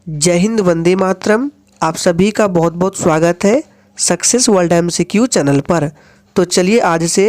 जय हिंद, वंदे मातरम। आप सभी का बहुत बहुत स्वागत है सक्सेस वर्ल्ड MCQ चैनल पर। तो चलिए आज से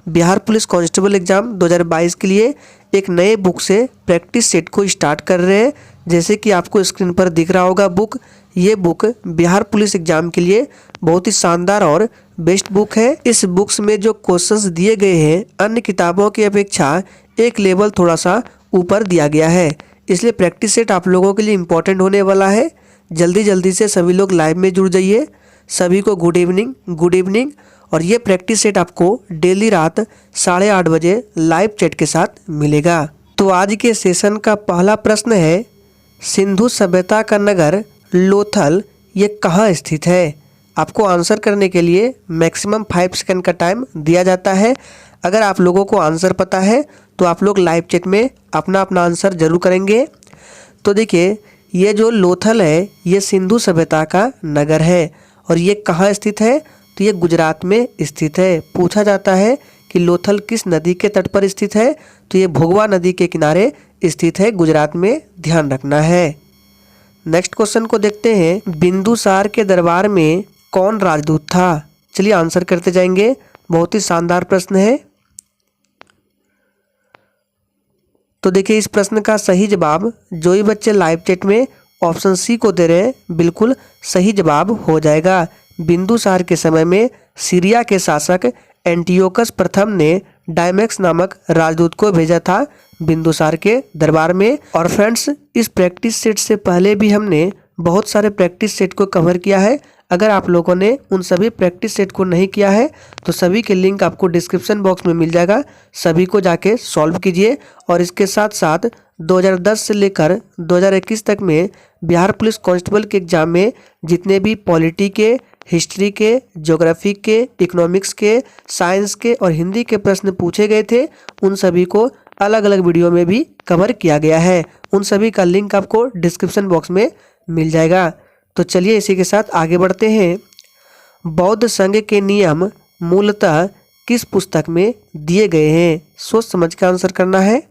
बिहार पुलिस कांस्टेबल एग्ज़ाम 2022 के लिए एक नए बुक से प्रैक्टिस सेट को स्टार्ट कर रहे हैं। जैसे कि आपको स्क्रीन पर दिख रहा होगा बुक, ये बुक बिहार पुलिस एग्ज़ाम के लिए बहुत ही शानदार और बेस्ट बुक है। इस बुक्स में जो क्वेश्चंस दिए गए हैं अन्य किताबों की अपेक्षा एक लेवल थोड़ा सा ऊपर दिया गया है, इसलिए प्रैक्टिस सेट आप लोगों के लिए इम्पोर्टेंट होने वाला है। जल्दी जल्दी से सभी लोग लाइव में जुड़ जाइए। सभी को गुड इवनिंग। और ये प्रैक्टिस सेट आपको डेली रात 8:30 बजे लाइव चैट के साथ मिलेगा। तो आज के सेशन का पहला प्रश्न है, सिंधु सभ्यता का नगर लोथल ये कहाँ स्थित है? आपको आंसर करने के लिए मैक्सिमम 5 सेकंड का टाइम दिया जाता है। अगर आप लोगों को आंसर पता है तो आप लोग लाइव चैट में अपना अपना आंसर जरूर करेंगे। तो देखिए, ये जो लोथल है ये सिंधु सभ्यता का नगर है और ये कहाँ स्थित है? तो ये गुजरात में स्थित है। पूछा जाता है कि लोथल किस नदी के तट पर स्थित है? तो ये भोगवा नदी के किनारे स्थित है, गुजरात में, ध्यान रखना है। नेक्स्ट क्वेश्चन को देखते हैं, बिंदुसार के दरबार में कौन राजदूत था? चलिए आंसर करते जाएंगे। बहुत ही शानदार प्रश्न है। तो देखिए, इस प्रश्न का सही जवाब जो ही बच्चे लाइव चैट में ऑप्शन सी को दे रहे हैं बिल्कुल सही जवाब हो जाएगा। बिंदुसार के समय में सीरिया के शासक एंटियोकस प्रथम ने डायमेक्स नामक राजदूत को भेजा था बिंदुसार के दरबार में। और फ्रेंड्स, इस प्रैक्टिस सेट से पहले भी हमने बहुत सारे प्रैक्टिस सेट को कवर किया है। अगर आप लोगों ने उन सभी प्रैक्टिस सेट को नहीं किया है तो सभी के लिंक आपको डिस्क्रिप्शन बॉक्स में मिल जाएगा। सभी को जाके सॉल्व कीजिए। और इसके साथ साथ 2010 से लेकर 2021 तक में बिहार पुलिस कांस्टेबल के एग्जाम में जितने भी पॉलिटी के, हिस्ट्री के, ज्योग्राफी के, इकोनॉमिक्स के, साइंस के और हिंदी के प्रश्न पूछे गए थे, उन सभी को अलग अलग वीडियो में भी कवर किया गया है। उन सभी का लिंक आपको डिस्क्रिप्शन बॉक्स में मिल जाएगा। तो चलिए इसी के साथ आगे बढ़ते हैं। बौद्ध संघ के नियम मूलतः किस पुस्तक में दिए गए हैं? सोच समझ कर आंसर करना है।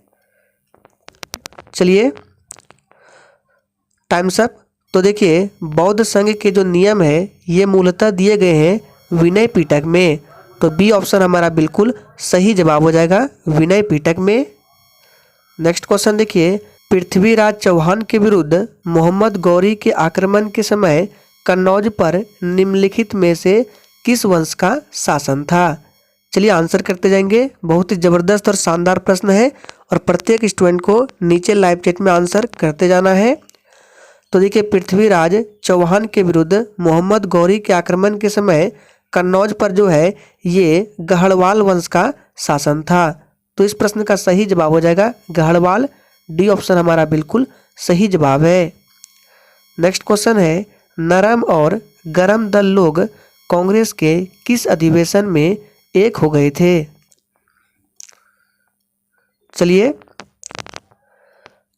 चलिए टाइम्स अप। तो देखिए, बौद्ध संघ के जो नियम है ये मूलतः दिए गए हैं विनय पिटक में। तो बी ऑप्शन हमारा बिल्कुल सही जवाब हो जाएगा, विनय पिटक में। नेक्स्ट क्वेश्चन देखिए, पृथ्वीराज चौहान के विरुद्ध मोहम्मद गौरी के आक्रमण के समय कन्नौज पर निम्नलिखित में से किस वंश का शासन था? चलिए आंसर करते जाएंगे। बहुत ही ज़बरदस्त और शानदार प्रश्न है और प्रत्येक स्टूडेंट को नीचे लाइव चैट में आंसर करते जाना है। तो देखिए, पृथ्वीराज चौहान के विरुद्ध मोहम्मद गौरी के आक्रमण के समय कन्नौज पर जो है ये गढ़वाल वंश का शासन था। तो इस प्रश्न का सही जवाब हो जाएगा गढ़वाल। डी ऑप्शन हमारा बिल्कुल सही जवाब है। नेक्स्ट क्वेश्चन है, नरम और गरम दल लोग कांग्रेस के किस अधिवेशन में एक हो गए थे? चलिए,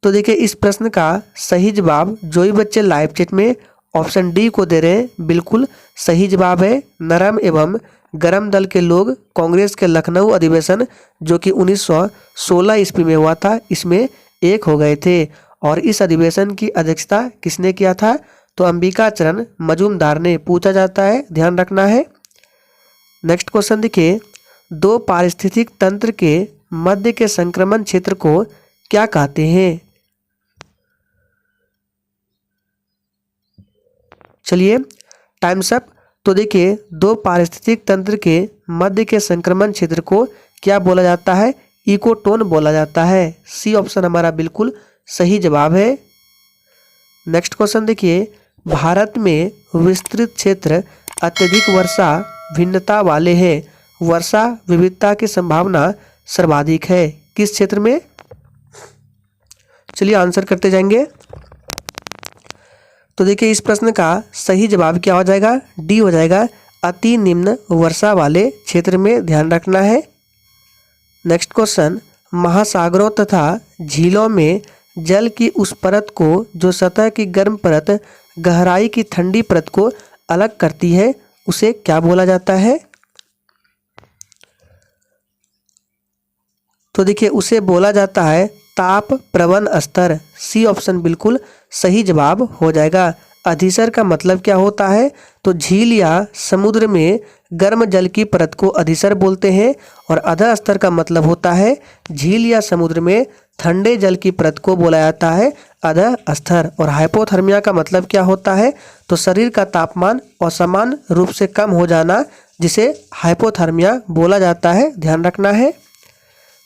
तो देखिए, इस प्रश्न का सही जवाब जो ही बच्चे लाइव चैट में ऑप्शन डी को दे रहे हैं बिल्कुल सही जवाब है। नरम एवं गरम दल के लोग कांग्रेस के लखनऊ अधिवेशन जो कि 1916 ईस्वी में हुआ था, इसमें एक हो गए थे। और इस अधिवेशन की अध्यक्षता किसने किया था? तो अंबिकाचरण मजूमदार ने। पूछा जाता है, ध्यान रखना है। नेक्स्ट क्वेश्चन देखिए, दो पारिस्थितिक तंत्र के मध्य के संक्रमण क्षेत्र को क्या कहते हैं? चलिए टाइम्स अप। तो देखिए, दो पारिस्थितिक तंत्र के मध्य के संक्रमण क्षेत्र को क्या बोला जाता है? इकोटोन बोला जाता है। सी ऑप्शन हमारा बिल्कुल सही जवाब है। नेक्स्ट क्वेश्चन देखिए, भारत में विस्तृत क्षेत्र अत्यधिक वर्षा भिन्नता वाले हैं, वर्षा विविधता की संभावना सर्वाधिक है, किस क्षेत्र में? चलिए आंसर करते जाएंगे। तो देखिए, इस प्रश्न का सही जवाब क्या हो जाएगा? डी हो जाएगा, अति निम्न वर्षा वाले क्षेत्र में, ध्यान रखना है। नेक्स्ट क्वेश्चन, महासागरों तथा झीलों में जल की उस परत को जो सतह की गर्म परत गहराई की ठंडी परत को अलग करती है उसे क्या बोला जाता है? तो देखिए, उसे बोला जाता है ताप प्रवण स्तर, सी ऑप्शन बिल्कुल सही जवाब हो जाएगा। अधिसर का मतलब क्या होता है? तो झील या समुद्र में गर्म जल की परत को अधिसर बोलते हैं। और अधः स्तर का मतलब होता है झील या समुद्र में ठंडे जल की परत को बोला जाता है अधः स्तर। और हाइपोथर्मिया का मतलब क्या होता है? तो शरीर का तापमान असमान रूप से कम हो जाना, जिसे हाइपोथर्मिया बोला जाता है, ध्यान रखना है।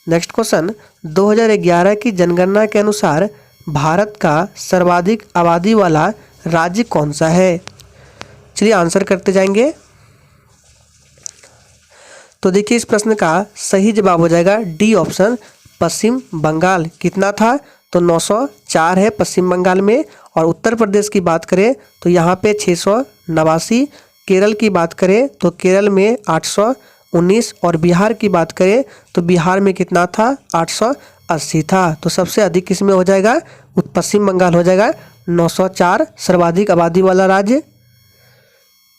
नेक्स्ट क्वेश्चन, 2011 की जनगणना के अनुसार भारत का सर्वाधिक आबादी वाला राज्य कौन सा है? चलिए आंसर करते जाएंगे। तो देखिए इस प्रश्न का सही जवाब हो जाएगा डी ऑप्शन, पश्चिम बंगाल। कितना था? तो 904 है पश्चिम बंगाल में। और उत्तर प्रदेश की बात करें तो यहाँ पे 689। केरल की बात करें तो केरल में 819। और बिहार की बात करें तो बिहार में कितना था? 880 था। तो सबसे अधिक किसमें हो जाएगा? पश्चिम बंगाल हो जाएगा। 904 सर्वाधिक आबादी वाला राज्य।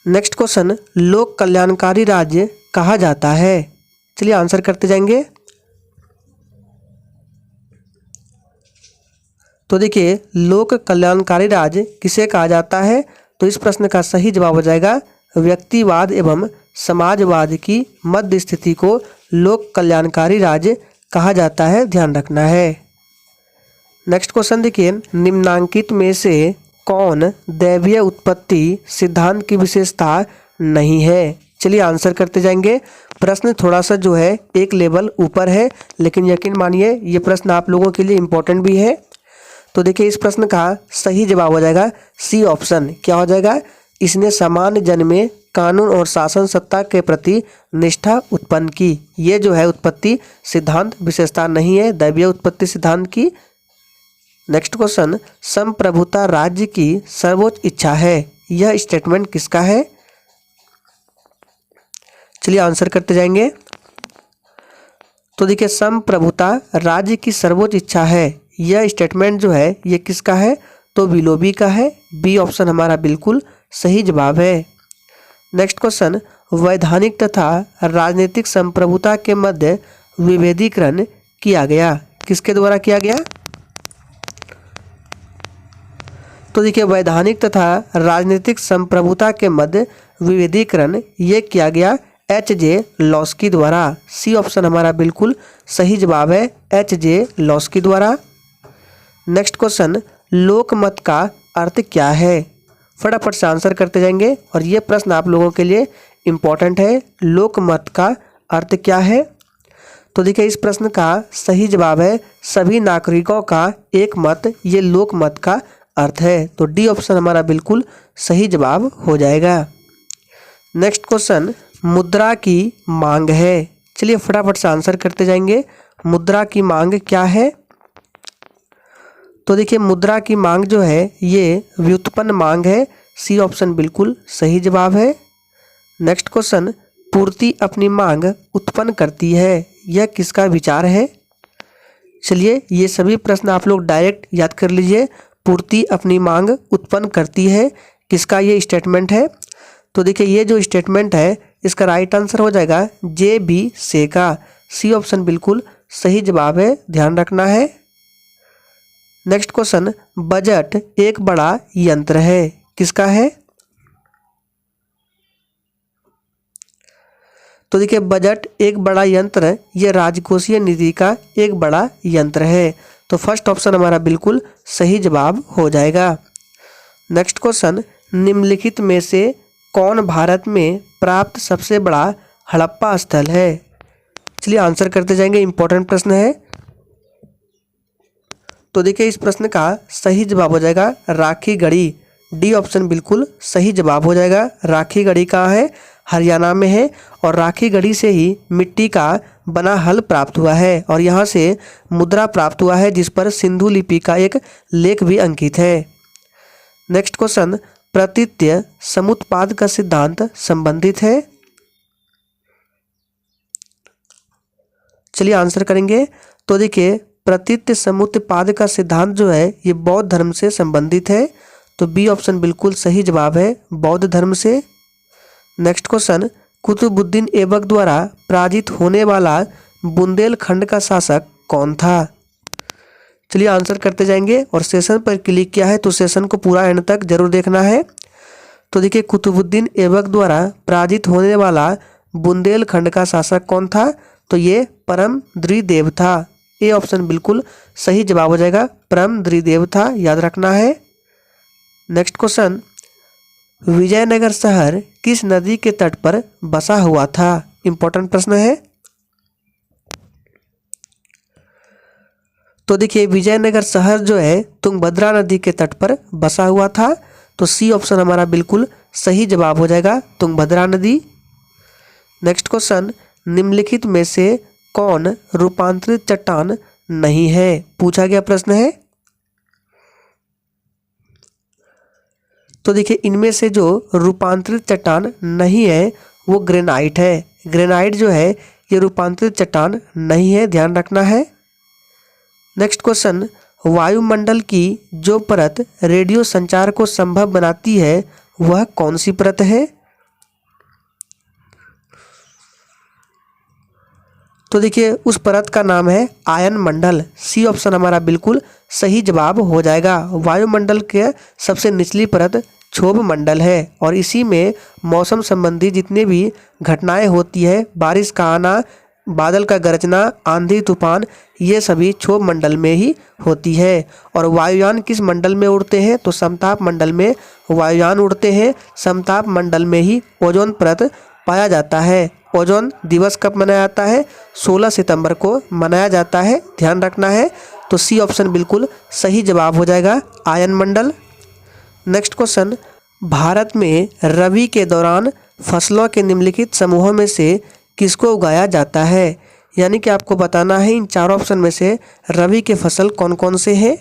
नेक्स्ट क्वेश्चन, लोक कल्याणकारी राज्य कहा जाता है? चलिए आंसर करते जाएंगे। तो देखिए लोक कल्याणकारी राज्य किसे कहा जाता है? तो इस प्रश्न का सही जवाब हो जाएगा व्यक्तिवाद एवं समाजवाद की मध्य स्थिति को लोक कल्याणकारी राज्य कहा जाता है, ध्यान रखना है। नेक्स्ट क्वेश्चन देखिए, निम्नांकित में से कौन दैवीय उत्पत्ति सिद्धांत की विशेषता नहीं है? चलिए आंसर करते जाएंगे। प्रश्न थोड़ा सा जो है एक लेवल ऊपर है, लेकिन यकीन मानिए ये प्रश्न आप लोगों के लिए इम्पोर्टेंट भी है। तो देखिए इस प्रश्न का सही जवाब हो जाएगा सी ऑप्शन। क्या हो जाएगा? इसने सामान्य जन में कानून और शासन सत्ता के प्रति निष्ठा उत्पन्न की। ये जो है उत्पत्ति सिद्धांत विशेषता नहीं है दैवीय उत्पत्ति सिद्धांत की। नेक्स्ट क्वेश्चन, संप्रभुता राज्य की सर्वोच्च इच्छा है, यह स्टेटमेंट किसका है? चलिए आंसर करते जाएंगे। तो देखिए संप्रभुता राज्य की सर्वोच्च इच्छा है, यह स्टेटमेंट जो है ये किसका है? तो विलोबी का है। बी ऑप्शन हमारा बिल्कुल सही जवाब है। नेक्स्ट क्वेश्चन, वैधानिक तथा राजनीतिक संप्रभुता के मध्य विभेदीकरण किया गया, किसके द्वारा किया गया? तो देखिए वैधानिक तथा राजनीतिक संप्रभुता के मध्य विभेदीकरण ये किया गया एच.जे. लॉस्की द्वारा। सी ऑप्शन हमारा बिल्कुल सही जवाब है, एच.जे. लॉस्की द्वारा। नेक्स्ट क्वेश्चन, लोकमत का अर्थ क्या है? फटाफट से आंसर करते जाएंगे और ये प्रश्न आप लोगों के लिए इम्पोर्टेंट है। लोकमत का अर्थ क्या है? तो देखिए इस प्रश्न का सही जवाब है सभी नागरिकों का एक मत, ये लोकमत का अर्थ है। तो डी ऑप्शन हमारा बिल्कुल सही जवाब हो जाएगा। नेक्स्ट क्वेश्चन, मुद्रा की मांग है। चलिए फटाफट से आंसर करते जाएंगे। मुद्रा की मांग क्या है? तो देखिए मुद्रा की मांग जो है ये व्युत्पन्न मांग है। सी ऑप्शन बिल्कुल सही जवाब है। नेक्स्ट क्वेश्चन, पूर्ति अपनी मांग उत्पन्न करती है, यह किसका विचार है? चलिए ये सभी प्रश्न आप लोग डायरेक्ट याद कर लीजिए। पूर्ति अपनी मांग उत्पन्न करती है, किसका ये स्टेटमेंट है? तो देखिए ये जो स्टेटमेंट है इसका राइट आंसर हो जाएगा जे.बी. से का। सी ऑप्शन बिल्कुल सही जवाब है, ध्यान रखना है। नेक्स्ट क्वेश्चन, बजट एक बड़ा यंत्र है, किसका है? तो देखिए बजट एक बड़ा यंत्र ये राजकोषीय निधि का एक बड़ा यंत्र है। तो फर्स्ट ऑप्शन हमारा बिल्कुल सही जवाब हो जाएगा। नेक्स्ट क्वेश्चन, निम्नलिखित में से कौन भारत में प्राप्त सबसे बड़ा हड़प्पा स्थल है? चलिए आंसर करते जाएंगे, इंपॉर्टेंट प्रश्न है। तो देखिए इस प्रश्न का सही जवाब हो जाएगा राखी गढ़ी। डी ऑप्शन बिल्कुल सही जवाब हो जाएगा। राखी गढ़ी कहाँ है? हरियाणा में है। और राखी गढ़ी से ही मिट्टी का बना हल प्राप्त हुआ है और यहाँ से मुद्रा प्राप्त हुआ है जिस पर सिंधु लिपि का एक लेख भी अंकित है। नेक्स्ट क्वेश्चन, प्रतीत्य समुत्पाद का सिद्धांत संबंधित है। चलिए आंसर करेंगे। तो देखिए प्रतीत्य समुत्पाद का सिद्धांत जो है ये बौद्ध धर्म से संबंधित है। तो बी ऑप्शन बिल्कुल सही जवाब है, बौद्ध धर्म से। नेक्स्ट क्वेश्चन, कुतुबुद्दीन ऐबक द्वारा पराजित होने वाला बुंदेलखंड का शासक कौन था? चलिए आंसर करते जाएंगे और सेशन पर क्लिक किया है तो सेशन को पूरा एंड तक जरूर देखना है। तो देखिए कुतुबुद्दीन ऐबक द्वारा पराजित होने वाला बुंदेलखंड का शासक कौन था? तो ये परम द्विदेव था। ए ऑप्शन बिल्कुल सही जवाब हो जाएगा, परम द्विदेव था, याद रखना है। नेक्स्ट क्वेश्चन, विजयनगर शहर किस नदी के तट पर बसा हुआ था? इंपॉर्टेंट प्रश्न है। तो देखिए विजयनगर शहर जो है तुंगभद्रा नदी के तट पर बसा हुआ था। तो सी ऑप्शन हमारा बिल्कुल सही जवाब हो जाएगा, तुंगभद्रा नदी। नेक्स्ट क्वेश्चन, निम्नलिखित में से कौन रूपांतरित चट्टान नहीं है? पूछा गया प्रश्न है। तो देखिए इनमें से जो रूपांतरित चट्टान नहीं है वो ग्रेनाइट है। ग्रेनाइट जो है ये रूपांतरित चट्टान नहीं है, ध्यान रखना है। नेक्स्ट क्वेश्चन, वायुमंडल की जो परत रेडियो संचार को संभव बनाती है वह कौन सी परत है? तो देखिए उस परत का नाम है आयन मंडल। सी ऑप्शन हमारा बिल्कुल सही जवाब हो जाएगा। वायुमंडल के सबसे निचली परत क्षोभ मंडल है और इसी में मौसम संबंधी जितने भी घटनाएं होती है, बारिश का आना, बादल का गरजना, आंधी तूफान, ये सभी क्षोभ मंडल में ही होती है। और वायुयान किस मंडल में उड़ते हैं? तो समताप मंडल में वायुयान उड़ते हैं। समताप मंडल में ही ओजोन परत पाया जाता है। ओजोन दिवस कब मनाया जाता है? 16 सितंबर को मनाया जाता है, ध्यान रखना है। तो सी ऑप्शन बिल्कुल सही जवाब हो जाएगा, आयन मंडल। नेक्स्ट क्वेश्चन, भारत में रबी के दौरान फसलों के निम्नलिखित समूहों में से किसको उगाया जाता है? यानी कि आपको बताना है इन चारों ऑप्शन में से रबी के फसल कौन कौन से हैं।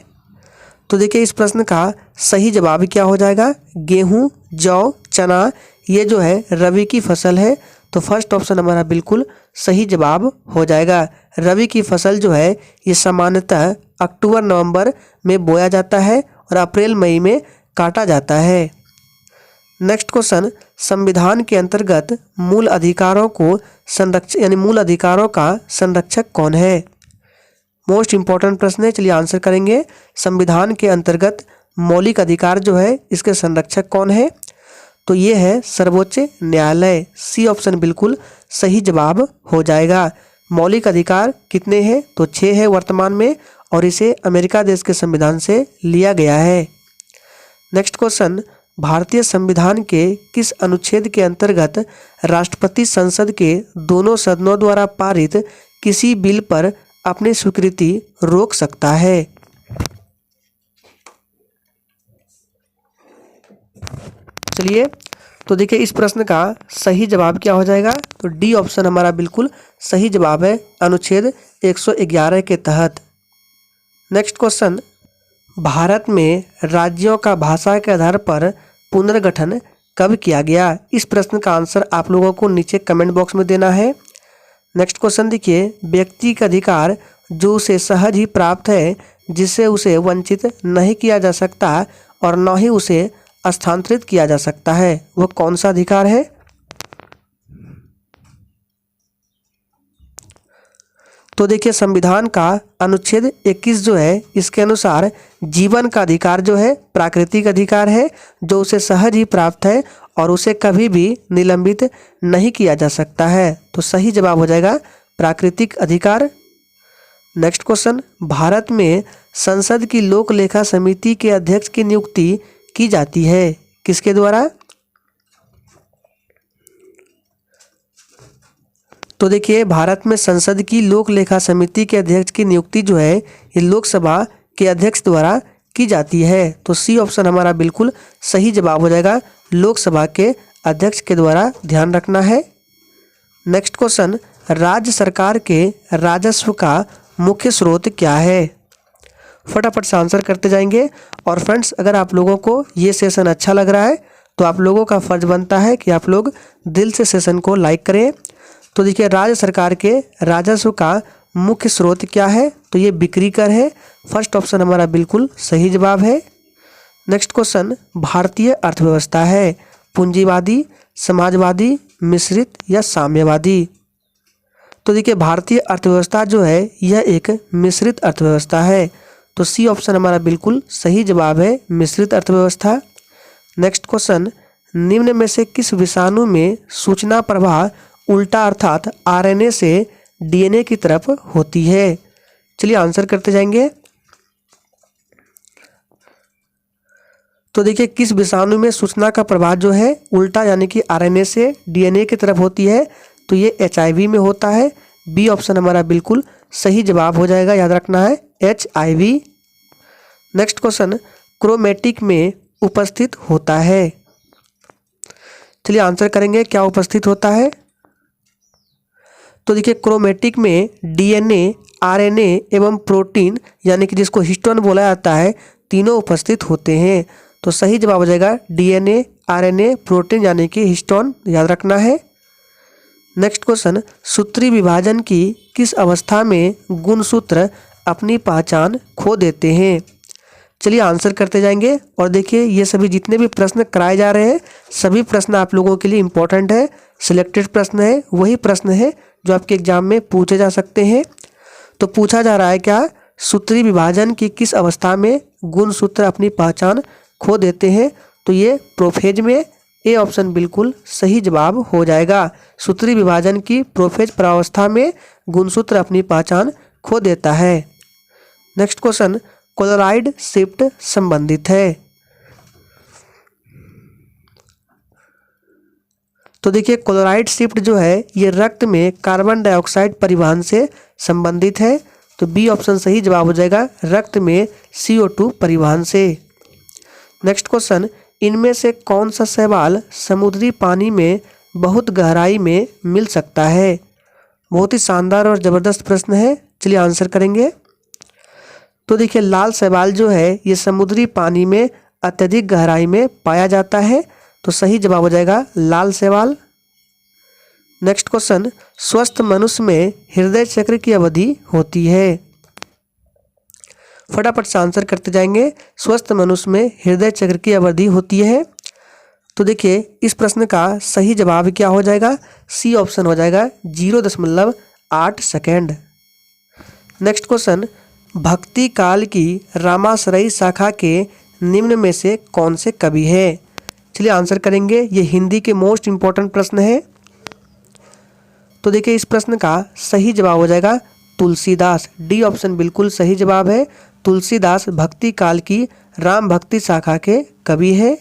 तो देखिए इस प्रश्न का सही जवाब क्या हो जाएगा? गेहूँ, जौ, चना, ये जो है रबी की फसल है। तो फर्स्ट ऑप्शन हमारा बिल्कुल सही जवाब हो जाएगा। रबी की फसल जो है ये सामान्यतः अक्टूबर नवंबर में बोया जाता है और अप्रैल मई में काटा जाता है। नेक्स्ट क्वेश्चन, संविधान के अंतर्गत मूल अधिकारों को संरक्षक यानी मूल अधिकारों का संरक्षक कौन है? मोस्ट इंपॉर्टेंट प्रश्न है, चलिए आंसर करेंगे। संविधान के अंतर्गत मौलिक अधिकार जो है इसके संरक्षक कौन है? तो ये है सर्वोच्च न्यायालय। सी ऑप्शन बिल्कुल सही जवाब हो जाएगा। मौलिक अधिकार कितने हैं? तो 6 है वर्तमान में और इसे अमेरिका देश के संविधान से लिया गया है। नेक्स्ट क्वेश्चन, भारतीय संविधान के किस अनुच्छेद के अंतर्गत राष्ट्रपति संसद के दोनों सदनों द्वारा पारित किसी बिल पर अपनी स्वीकृति रोक सकता है? चलिए तो देखिए इस प्रश्न का सही जवाब क्या हो जाएगा? तो डी ऑप्शन हमारा बिल्कुल सही जवाब है, अनुच्छेद 111 के तहत। नेक्स्ट क्वेश्चन, भारत में राज्यों का भाषा के आधार पर पुनर्गठन कब किया गया? इस प्रश्न का आंसर आप लोगों को नीचे कमेंट बॉक्स में देना है। नेक्स्ट क्वेश्चन देखिए, व्यक्ति का अधिकार जो उसे सहज ही प्राप्त है, जिससे उसे वंचित नहीं किया जा सकता और न ही उसे स्थानांतरित किया जा सकता है, वह कौन सा अधिकार है? तो देखिए संविधान का अनुच्छेद 21 जो है इसके अनुसार जीवन का अधिकार जो है प्राकृतिक अधिकार है, जो उसे सहज ही प्राप्त है और उसे कभी भी निलंबित नहीं किया जा सकता है। तो सही जवाब हो जाएगा प्राकृतिक अधिकार। नेक्स्ट क्वेश्चन, भारत में संसद की लोक लेखा समिति के अध्यक्ष की नियुक्ति की जाती है, किसके द्वारा? तो देखिए भारत में संसद की लोक लेखा समिति के अध्यक्ष की नियुक्ति जो है ये लोकसभा के अध्यक्ष द्वारा की जाती है। तो सी ऑप्शन हमारा बिल्कुल सही जवाब हो जाएगा, लोकसभा के अध्यक्ष के द्वारा, ध्यान रखना है। नेक्स्ट क्वेश्चन, राज्य सरकार के राजस्व का मुख्य स्रोत क्या है? फटाफट से आंसर करते जाएंगे। और फ्रेंड्स अगर आप लोगों को ये सेशन अच्छा लग रहा है तो आप लोगों का फर्ज बनता है कि आप लोग दिल से सेशन को लाइक करें। तो देखिए राज्य सरकार के राजस्व का मुख्य स्रोत क्या है? तो ये बिक्री कर है। फर्स्ट ऑप्शन हमारा बिल्कुल सही जवाब है। नेक्स्ट क्वेश्चन, भारतीय अर्थव्यवस्था है पूंजीवादी, समाजवादी, मिश्रित या साम्यवादी? तो देखिए भारतीय अर्थव्यवस्था जो है यह एक मिश्रित अर्थव्यवस्था है। तो सी ऑप्शन हमारा बिल्कुल सही जवाब है, मिश्रित अर्थव्यवस्था। नेक्स्ट क्वेश्चन, निम्न में से किस विषाणु में सूचना प्रवाह उल्टा अर्थात आरएनए से डीएनए की तरफ होती है? चलिए आंसर करते जाएंगे। तो देखिए किस विषाणु में सूचना का प्रवाह जो है उल्टा यानी कि आरएनए से डीएनए की तरफ होती है? तो ये एचआईवी में होता है। बी ऑप्शन हमारा बिल्कुल सही जवाब हो जाएगा, याद रखना है एचआईवी। नेक्स्ट क्वेश्चन, क्रोमेटिक में उपस्थित होता है? चलिए आंसर करेंगे, क्या उपस्थित होता है? तो देखिए क्रोमेटिक में डीएनए, आरएनए एवं प्रोटीन यानी कि जिसको हिस्टोन बोला जाता है, तीनों उपस्थित होते हैं। तो सही जवाब हो जाएगा डीएनए, आरएनए, प्रोटीन यानी कि हिस्टोन, याद रखना है। नेक्स्ट क्वेश्चन, सूत्री विभाजन की किस अवस्था में गुणसूत्र अपनी पहचान खो देते हैं? चलिए आंसर करते जाएंगे। और देखिए ये सभी जितने भी प्रश्न कराए जा रहे हैं सभी प्रश्न आप लोगों के लिए इम्पोर्टेंट है, सिलेक्टेड प्रश्न है, वही प्रश्न है जो आपके एग्जाम में पूछे जा सकते हैं। तो पूछा जा रहा है क्या, सूत्री विभाजन की किस अवस्था में गुणसूत्र अपनी पहचान खो देते हैं? तो ये प्रोफेज में, ए ऑप्शन बिल्कुल सही जवाब हो जाएगा। सूत्री विभाजन की प्रोफेज प्रावस्था में गुणसूत्र अपनी पहचान खो देता है। नेक्स्ट क्वेश्चन, क्लोराइड शिफ्ट संबंधित है? तो देखिए क्लोराइड शिफ्ट जो है ये रक्त में कार्बन डाइऑक्साइड परिवहन से संबंधित है। तो बी ऑप्शन सही जवाब हो जाएगा, रक्त में CO2 परिवहन से। नेक्स्ट क्वेश्चन, इनमें से कौन सा शैवाल समुद्री पानी में बहुत गहराई में मिल सकता है? बहुत ही शानदार और ज़बरदस्त प्रश्न है, चलिए आंसर करेंगे। तो देखिए लाल शैवाल जो है ये समुद्री पानी में अत्यधिक गहराई में पाया जाता है। तो सही जवाब हो जाएगा लाल शैवाल। नेक्स्ट क्वेश्चन, स्वस्थ मनुष्य में हृदय चक्र की अवधि होती है? फटाफट से आंसर करते जाएंगे। स्वस्थ मनुष्य में हृदय चक्र की अवधि होती है। तो देखिए इस प्रश्न का सही जवाब क्या हो जाएगा? सी ऑप्शन हो जाएगा 0.8 सेकेंड। नेक्स्ट क्वेश्चन, भक्ति काल की रामाश्रयी शाखा के निम्न में से कौन से कवि है? चलिए आंसर करेंगे, ये हिंदी के मोस्ट इम्पोर्टेंट प्रश्न है। तो देखिए इस प्रश्न का सही जवाब हो जाएगा तुलसीदास। डी ऑप्शन बिल्कुल सही जवाब है। तुलसीदास भक्ति काल की राम भक्ति शाखा के कवि है।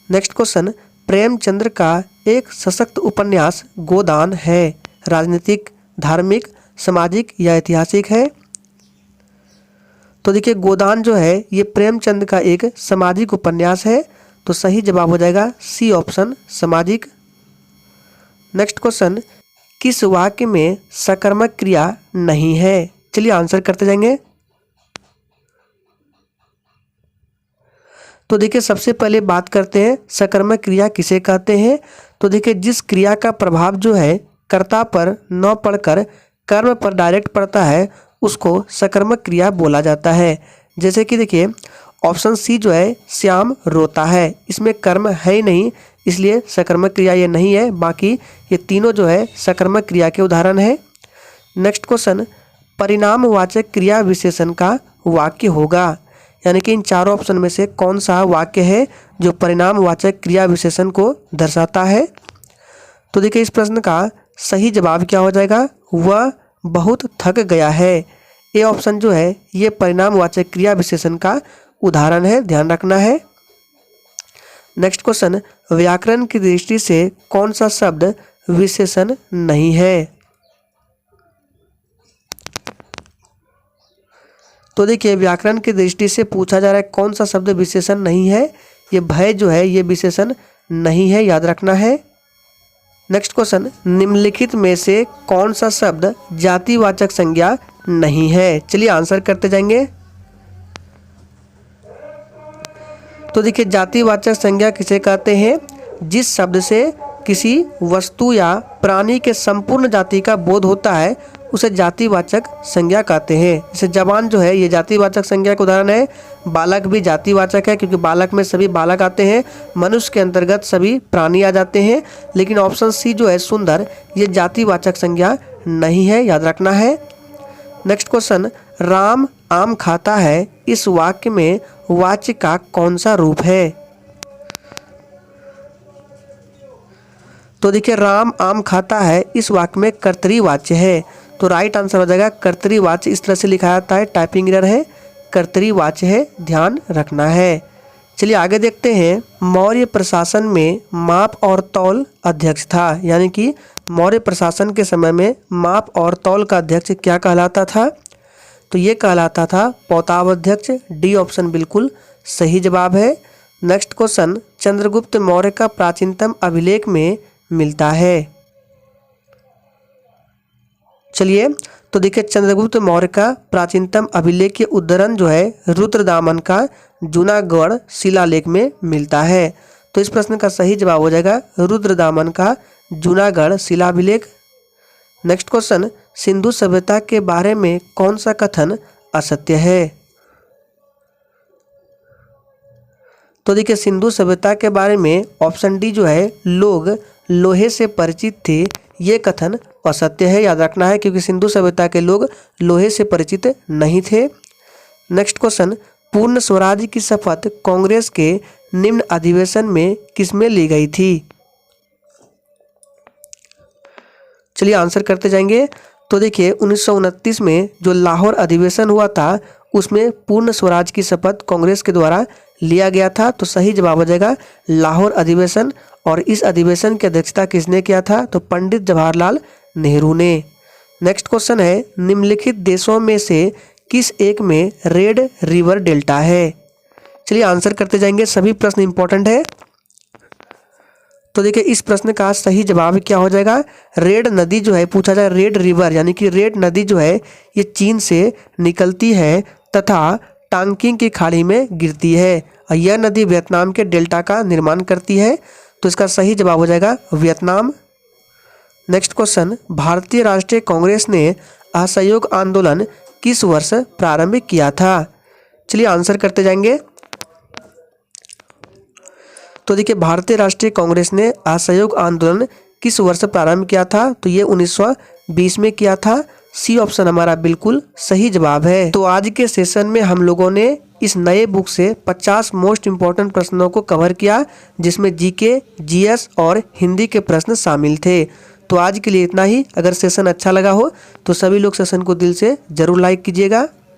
नेक्स्ट क्वेश्चन, प्रेमचंद्र का एक सशक्त उपन्यास गोदान है, राजनीतिक, धार्मिक, सामाजिक या ऐतिहासिक है? तो देखिए गोदान जो है ये प्रेमचंद का एक सामाजिक उपन्यास है। तो सही जवाब हो जाएगा सी ऑप्शन, सामाजिक। नेक्स्ट क्वेश्चन, किस वाक्य में सकर्मक क्रिया नहीं है? चलिए आंसर करते जाएंगे। तो देखिए सबसे पहले बात करते हैं सकर्मक क्रिया किसे कहते हैं। तो देखिए जिस क्रिया का प्रभाव जो है कर्ता पर न पड़कर कर्म पर डायरेक्ट पड़ता है उसको सकर्मक क्रिया बोला जाता है। जैसे कि देखिए ऑप्शन सी जो है श्याम रोता है, इसमें कर्म है ही नहीं इसलिए सकर्मक क्रिया ये नहीं है, बाकी ये तीनों जो है सकर्मक क्रिया के उदाहरण है। नेक्स्ट क्वेश्चन, परिणामवाचक क्रिया विशेषण का वाक्य होगा, यानी कि इन चारों ऑप्शन में से कौन सा वाक्य है जो परिणामवाचक क्रिया विशेषण को दर्शाता है? तो देखिए इस प्रश्न का सही जवाब क्या हो जाएगा? वह बहुत थक गया है। ए ऑप्शन जो है ये परिणामवाचक क्रिया विशेषण का उदाहरण है, ध्यान रखना है। नेक्स्ट क्वेश्चन, व्याकरण की दृष्टि से कौन सा शब्द विशेषण नहीं है? तो देखिए व्याकरण की दृष्टि से पूछा जा रहा है कौन सा शब्द विशेषण नहीं है। ये भय जो है ये विशेषण नहीं है, याद रखना है। नेक्स्ट क्वेश्चन, निम्नलिखित में से कौन सा शब्द जातिवाचक संज्ञा नहीं है? चलिए आंसर करते जाएंगे। तो देखिए जातिवाचक संज्ञा किसे कहते हैं? जिस शब्द से किसी वस्तु या प्राणी के संपूर्ण जाति का बोध होता है उसे जातिवाचक संज्ञा कहते हैं। जैसे जवान जो है ये जातिवाचक संज्ञा का उदाहरण है। बालक भी जातिवाचक है क्योंकि बालक में सभी बालक आते हैं, मनुष्य के अंतर्गत सभी प्राणी आ जाते हैं। लेकिन ऑप्शन सी जो है सुंदर ये जातिवाचक संज्ञा नहीं है, याद रखना है। नेक्स्ट क्वेश्चन, राम आम खाता है इस वाक्य में वाच्य का कौन सा रूप है? तो देखिए राम आम खाता है इस वाक्य में कर्तरीवाच्य है, तो राइट आंसर हो जाएगा कर्तरीवाच्य। इस तरह से लिखा जाता है, टाइपिंग एरर है, कर्तरीवाच्य है, ध्यान रखना है। चलिए आगे देखते हैं। मौर्य प्रशासन में माप और तौल अध्यक्ष था, यानी कि मौर्य प्रशासन के समय में माप और तौल का अध्यक्ष क्या कहलाता था? तो ये कहलाता था पौतावध्यक्ष। डी ऑप्शन बिल्कुल सही जवाब है। नेक्स्ट क्वेश्चन, चंद्रगुप्त मौर्य का प्राचीनतम अभिलेख में मिलता है। चलिए तो देखिए चंद्रगुप्त मौर्य का प्राचीनतम अभिलेख के उद्धरण जो है रुद्रदामन का जूनागढ़ शिलालेख में मिलता है। तो इस प्रश्न का सही जवाब हो जाएगा रुद्रदामन का जूनागढ़ शिलाभिलेख। नेक्स्ट क्वेश्चन, सिंधु सभ्यता के बारे में कौन सा कथन असत्य है? तो देखिए सिंधु सभ्यता के बारे में ऑप्शन डी जो है लोग लोहे से परिचित थे, ये कथन असत्य है, याद रखना है, क्योंकि सिंधु सभ्यता के लोग लोहे से परिचित नहीं थे। नेक्स्ट क्वेश्चन, पूर्ण स्वराज की शपथ कांग्रेस के निम्न अधिवेशन में किसमें ली गई थी? चलिए आंसर करते जाएंगे। तो देखिए 1929 में जो लाहौर अधिवेशन हुआ था उसमें पूर्ण स्वराज की शपथ कांग्रेस के द्वारा लिया गया था, तो सही जवाब हो जाएगा लाहौर अधिवेशन। और इस अधिवेशन की अध्यक्षता किसने किया था? तो पंडित जवाहरलाल नेहरू ने। नेक्स्ट क्वेश्चन है, निम्नलिखित देशों में से किस एक में रेड रिवर डेल्टा है? चलिए आंसर करते जाएंगे, सभी प्रश्न इंपॉर्टेंट है। तो देखिए इस प्रश्न का सही जवाब क्या हो जाएगा? रेड नदी जो है, पूछा जाए रेड रिवर, यानी कि रेड नदी जो है ये चीन से निकलती है तथा टांकिंग की खाड़ी में गिरती है, और यह नदी वियतनाम के डेल्टा का निर्माण करती है, तो इसका सही जवाब हो जाएगा वियतनाम। नेक्स्ट क्वेश्चन, भारतीय राष्ट्रीय कांग्रेस ने असहयोग आंदोलन किस वर्ष प्रारंभ किया था? चलिए आंसर करते जाएंगे। तो देखिए भारतीय राष्ट्रीय कांग्रेस ने असहयोग आंदोलन किस वर्ष प्रारंभ किया था? तो ये 1920 में किया था। सी ऑप्शन हमारा बिल्कुल सही जवाब है। तो आज के सेशन में हम लोगों ने इस नए बुक से 50 मोस्ट इंपॉर्टेंट प्रश्नों को कवर किया, जिसमें जीके, जीएस और हिंदी के प्रश्न शामिल थे। तो आज के लिए इतना ही। अगर सेशन अच्छा लगा हो तो सभी लोग सेशन को दिल से जरूर लाइक कीजिएगा।